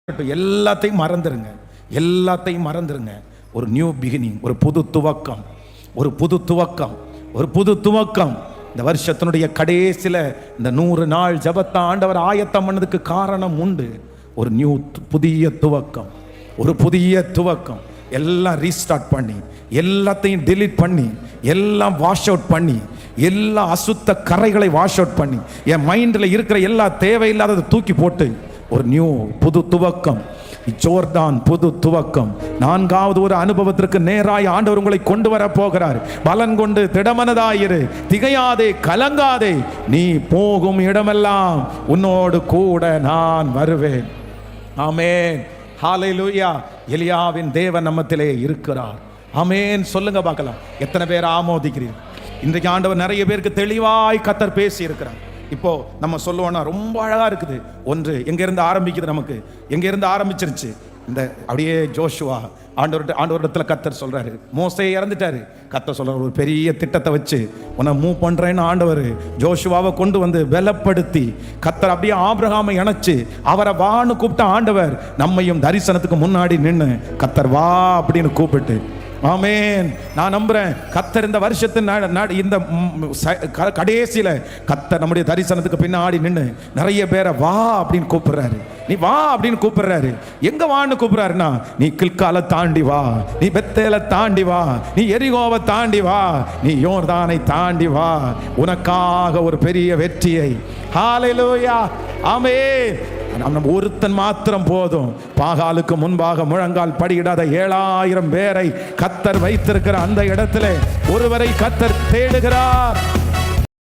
எல்லாத்தையும் மறந்துருங்க, எல்லாத்தையும் மறந்துருங்க. ஒரு நியூ பிகினிங், ஒரு புது துவக்கம், ஒரு புது துவக்கம், ஒரு புது துவக்கம். இந்த வருஷத்தினுடைய கடைசியில் இந்த 100 நாள் ஜபத்தை ஆண்டவர் ஆயத்தம் பண்ணதுக்கு காரணம் உண்டு. ஒரு புதிய துவக்கம், ஒரு புதிய துவக்கம். எல்லாம் ரீஸ்டார்ட் பண்ணி, எல்லாத்தையும் டிலீட் பண்ணி, எல்லாம் வாஷ் அவுட் பண்ணி, எல்லா அசுத்த கரைகளை வாஷ் அவுட் பண்ணி, என் மைண்டில் இருக்கிற எல்லா தேவையில்லாததை தூக்கி போட்டு ஒரு புது துவக்கம், ஜோர்தான் புது துவக்கம். 4வது ஒரு அனுபவத்திற்கு நேராய் ஆண்டவர் உங்களை கொண்டு வர போகிறார். பலன் கொண்டு திடமனதாயிரு, திகையாதே, கலங்காதே, நீ போகும் இடமெல்லாம் உன்னோடு கூட நான் வருவேன். ஆமென், ஹல்லேலூயா. எலியாவின் தேவன் நம்மத்திலே இருக்கிறார். ஆமென் சொல்லுங்க பார்க்கலாம். எத்தனை பேர் ஆமோதிக்கிறீர்கள்? இன்றைக்கு ஆண்டவர் நிறைய பேருக்கு தெளிவாய் கர்த்தர் பேசி இருக்கிறார். இப்போ நம்ம சொல்லுவோம்னா ரொம்ப அழகா இருக்குது. ஒன்று எங்க இருந்து ஆரம்பிக்குது, நமக்கு எங்க இருந்து ஆரம்பிச்சிருச்சு? இந்த அப்படியே ஜோஷுவா ஆண்டவரிடத்துல கர்த்தர் சொல்றாரு, மோசே இறந்துட்டாரு, கர்த்தர் சொல்றாரு ஒரு பெரிய திட்டத்தை வச்சு உன்னை மூவ் பண்றேன்னு ஆண்டவர் ஜோஷுவாவை கொண்டு வந்து பலப்படுத்தி, கர்த்தர் அப்படியே ஆபிரகாமை இணைச்சு அவரை வான்னு கூப்பிட்ட ஆண்டவர் நம்மையும் தரிசனத்துக்கு முன்னாடி நின்று கர்த்தர் வா அப்படின்னு கூப்பிட்டு, ஆமென். நான் நம்புறேன் கர்த்தர் இந்த வருஷத்தின் இந்த கடைசியில கர்த்தர் நம்முடைய தரிசனத்துக்கு பின்னாடி நின்று நிறைய பேரை வா அப்படின்னு கூப்பிடுறாரு. நீ வா அப்படின்னு கூப்பிடுறாரு. எங்க வான்னு கூப்பிடுறாருன்னா, நீ கில்காலை தாண்டி வா, நீ பெத்தேலை தாண்டி வா, நீ எரிகோவை தாண்டி வா, நீ யோர்தானை தாண்டி வா, உனக்காக ஒரு பெரிய வெற்றியை. ஹல்லேலூயா, ஆமென். நம்ம ஒருத்தன் மாத்திரம் போதும். பாகாலுக்கு முன்பாக முழங்கால் படியிடாத 7000 பேரை கர்த்தர் வைத்திருக்கிற அந்த இடத்துல ஒருவரை கர்த்தர் தேடுகிறார்.